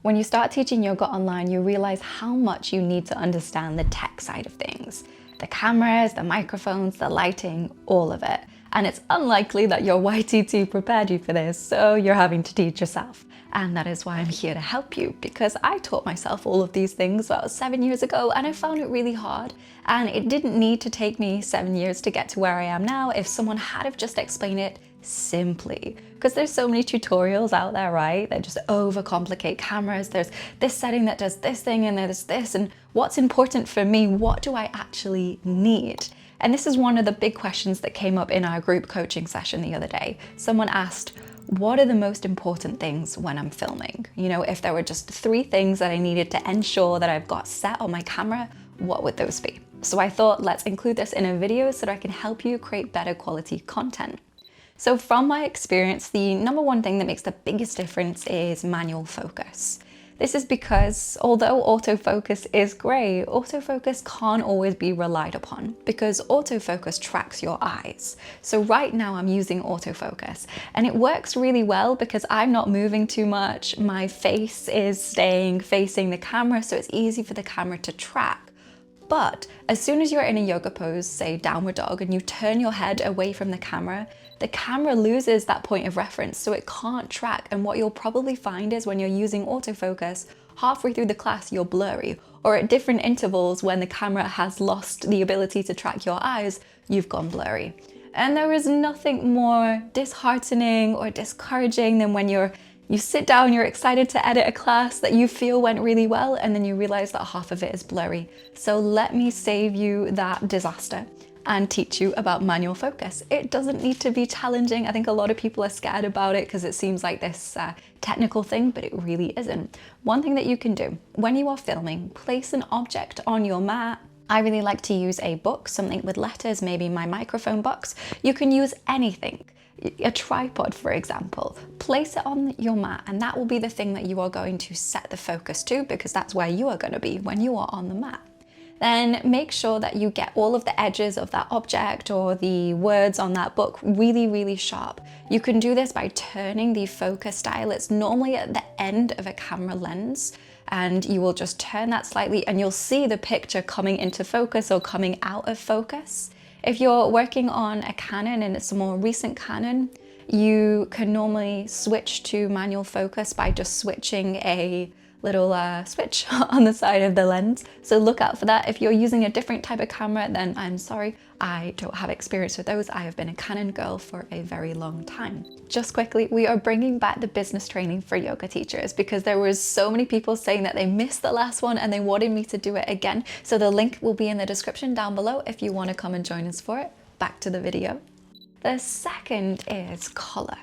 When you start teaching yoga online, you realize how much you need to understand the tech side of things. The cameras, the microphones, the lighting, all of it. And it's unlikely that your YTT prepared you for this, so you're having to teach yourself. And that is why I'm here to help you, because I taught myself all of these things about 7 years ago and I found it really hard. And it didn't need to take me 7 years to get to where I am now if someone had have just explained it simply. Because there's so many tutorials out there, right? That just overcomplicate cameras. There's this setting that does this thing and there's this, and what's important for me? What do I actually need? And this is one of the big questions that came up in our group coaching session the other day. Someone asked, what are the most important things when I'm filming? You know, if there were just 3 things that I needed to ensure that I've got set on my camera, what would those be? So I thought, let's include this in a video so that I can help you create better quality content. So from my experience, the number one thing that makes the biggest difference is manual focus. This is because although autofocus is great, autofocus can't always be relied upon because autofocus tracks your eyes. So right now I'm using autofocus and it works really well because I'm not moving too much. My face is staying facing the camera, so it's easy for the camera to track. But as soon as you're in a yoga pose, say downward dog, and you turn your head away from the camera loses that point of reference, so it can't track. And what you'll probably find is when you're using autofocus, halfway through the class, you're blurry, or at different intervals when the camera has lost the ability to track your eyes, you've gone blurry. And there is nothing more disheartening or discouraging than when you sit down, you're excited to edit a class that you feel went really well, and then you realize that half of it is blurry. So let me save you that disaster and teach you about manual focus. It doesn't need to be challenging. I think a lot of people are scared about it because it seems like this technical thing, but it really isn't. One thing that you can do when you are filming, place an object on your mat. I really like to use a book, something with letters, maybe my microphone box. You can use anything. A tripod, for example. Place it on your mat, and that will be the thing that you are going to set the focus to, because that's where you are going to be when you are on the mat. Then make sure that you get all of the edges of that object or the words on that book really, really sharp. You can do this by turning the focus dial. It's normally at the end of a camera lens, and you will just turn that slightly and you'll see the picture coming into focus or coming out of focus. If you're working on a Canon and it's a more recent Canon, you can normally switch to manual focus by just switching a little switch on the side of the lens. So look out for that. If you're using a different type of camera, then I'm sorry, I don't have experience with those. I have been a Canon girl for a very long time. Just quickly, we are bringing back the business training for yoga teachers because there was so many people saying that they missed the last one and they wanted me to do it again. So the link will be in the description down below if you want to come and join us for it. Back to the video. The second is color.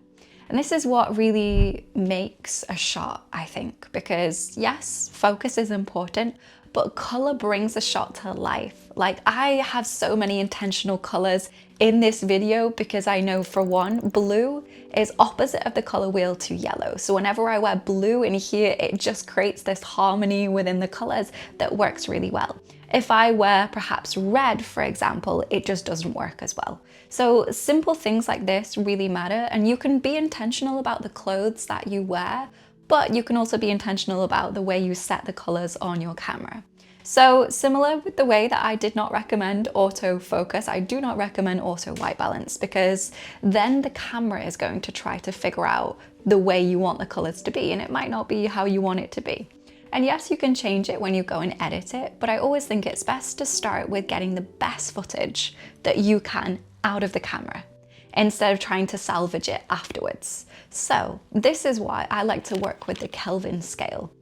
And this is what really makes a shot, I think, because yes, focus is important, but color brings a shot to life. Like, I have so many intentional colors in this video because I know, for one, blue is opposite of the color wheel to yellow. So whenever I wear blue in here, it just creates this harmony within the colors that works really well. If I wear perhaps red, for example, it just doesn't work as well. So simple things like this really matter, and you can be intentional about the clothes that you wear, but you can also be intentional about the way you set the colors on your camera. So similar with the way that I did not recommend autofocus, I do not recommend auto white balance, because then the camera is going to try to figure out the way you want the colors to be, and it might not be how you want it to be. And yes, you can change it when you go and edit it, but I always think it's best to start with getting the best footage that you can out of the camera instead of trying to salvage it afterwards. So this is why I like to work with the Kelvin scale.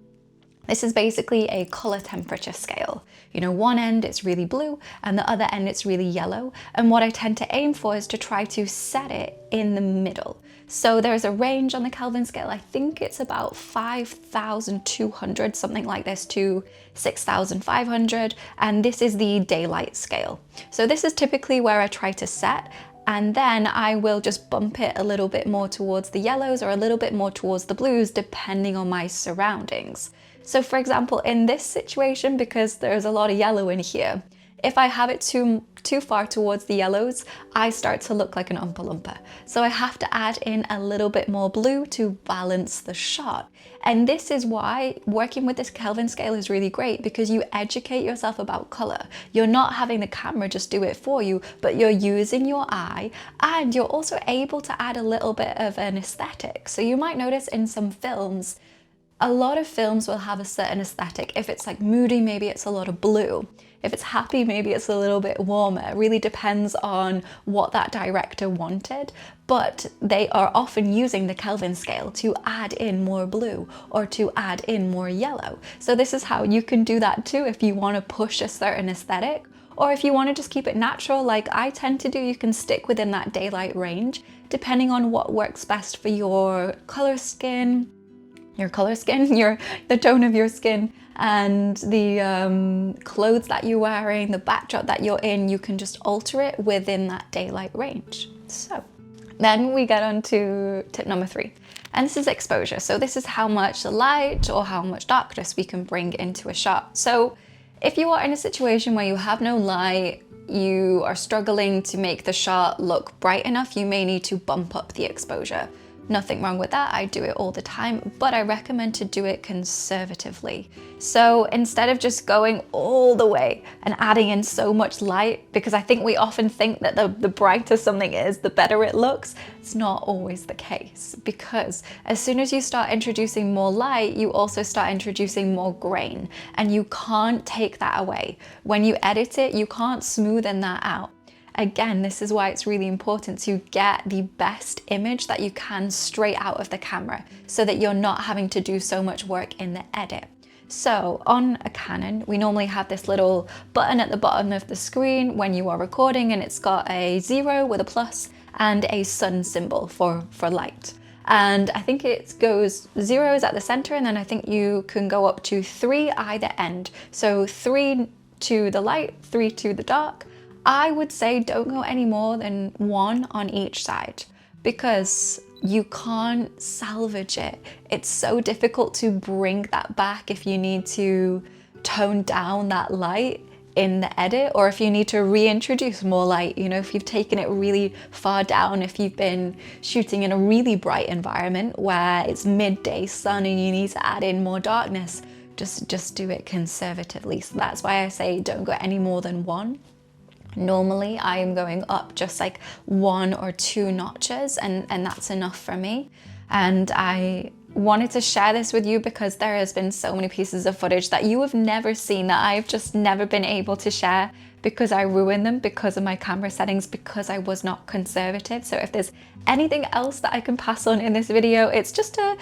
This is basically a color temperature scale. You know, one end it's really blue and the other end it's really yellow. And what I tend to aim for is to try to set it in the middle. So there's a range on the Kelvin scale. I think it's about 5,200, something like this, to 6,500. And this is the daylight scale. So this is typically where I try to set. And then I will just bump it a little bit more towards the yellows or a little bit more towards the blues, depending on my surroundings. So for example, in this situation, because there's a lot of yellow in here, If I have it too far towards the yellows, I start to look like an Oompa Loompa. So I have to add in a little bit more blue to balance the shot. And this is why working with this Kelvin scale is really great, because you educate yourself about color. You're not having the camera just do it for you, but you're using your eye, and you're also able to add a little bit of an aesthetic. So you might notice in some films, a lot of films will have a certain aesthetic. If it's like moody, maybe it's a lot of blue. If it's happy, maybe it's a little bit warmer. It really depends on what that director wanted, but they are often using the Kelvin scale to add in more blue or to add in more yellow. So this is how you can do that too if you want to push a certain aesthetic, or if you want to just keep it natural like I tend to do, you can stick within that daylight range depending on what works best for your skin, the tone of your skin, and the clothes that you're wearing, the backdrop that you're in. You can just alter it within that daylight range. So then we get on to tip number 3, and this is exposure. So this is how much light or how much darkness we can bring into a shot. So if you are in a situation where you have no light, you are struggling to make the shot look bright enough, you may need to bump up the exposure. Nothing wrong with that, I do it all the time, but I recommend to do it conservatively. So instead of just going all the way and adding in so much light, because I think we often think that the brighter something is, the better it looks. It's not always the case, because as soon as you start introducing more light, you also start introducing more grain, and you can't take that away. When you edit it, you can't smoothen that out. Again, this is why it's really important to get the best image that you can straight out of the camera, so that you're not having to do so much work in the edit. So on a Canon, we normally have this little button at the bottom of the screen when you are recording, and it's got a 0 with a plus and a sun symbol for light. And I think it goes 0 is at the center, and then I think you can go up to 3 either end. So 3 to the light, 3 to the dark. I would say don't go any more than 1 on each side, because you can't salvage it. It's so difficult to bring that back if you need to tone down that light in the edit, or if you need to reintroduce more light. You know, if you've taken it really far down, if you've been shooting in a really bright environment where it's midday sun and you need to add in more darkness, just do it conservatively. So that's why I say don't go any more than 1. Normally I am going up just like 1 or 2 notches, and that's enough for me. And I wanted to share this with you because there has been so many pieces of footage that you have never seen, that I've just never been able to share because I ruined them because of my camera settings, because I was not conservative. So if there's anything else that I can pass on in this video, it's just to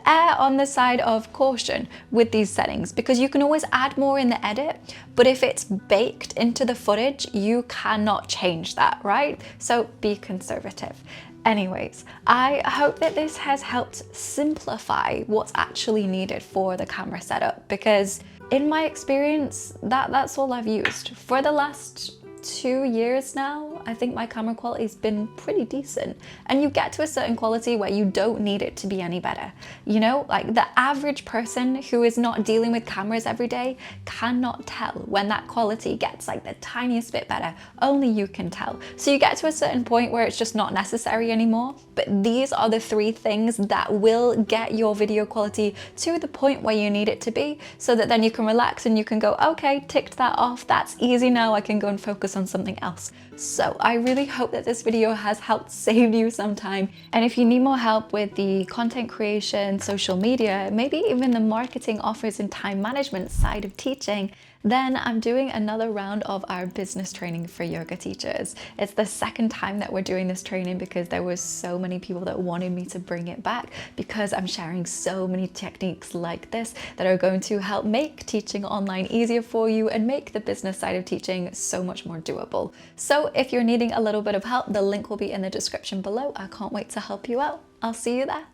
err on the side of caution with these settings, because you can always add more in the edit, but if it's baked into the footage, you cannot change that, right? So be conservative. Anyways, I hope that this has helped simplify what's actually needed for the camera setup, because in my experience, that's all I've used. For the last 2 years now, I think my camera quality's been pretty decent. And you get to a certain quality where you don't need it to be any better. You know, like the average person who is not dealing with cameras every day cannot tell when that quality gets like the tiniest bit better. Only you can tell. So you get to a certain point where it's just not necessary anymore. But these are the 3 things that will get your video quality to the point where you need it to be, so that then you can relax and you can go, okay, ticked that off, that's easy now, I can go and focus on something else. So I really hope that this video has helped save you some time. And if you need more help with the content creation, social media, maybe even the marketing, offers and time management side of teaching, then I'm doing another round of our business training for yoga teachers. It's the 2nd time that we're doing this training, because there was so many people that wanted me to bring it back, because I'm sharing so many techniques like this that are going to help make teaching online easier for you and make the business side of teaching so much more doable. So if you're needing a little bit of help, the link will be in the description below. I can't wait to help you out. I'll see you there.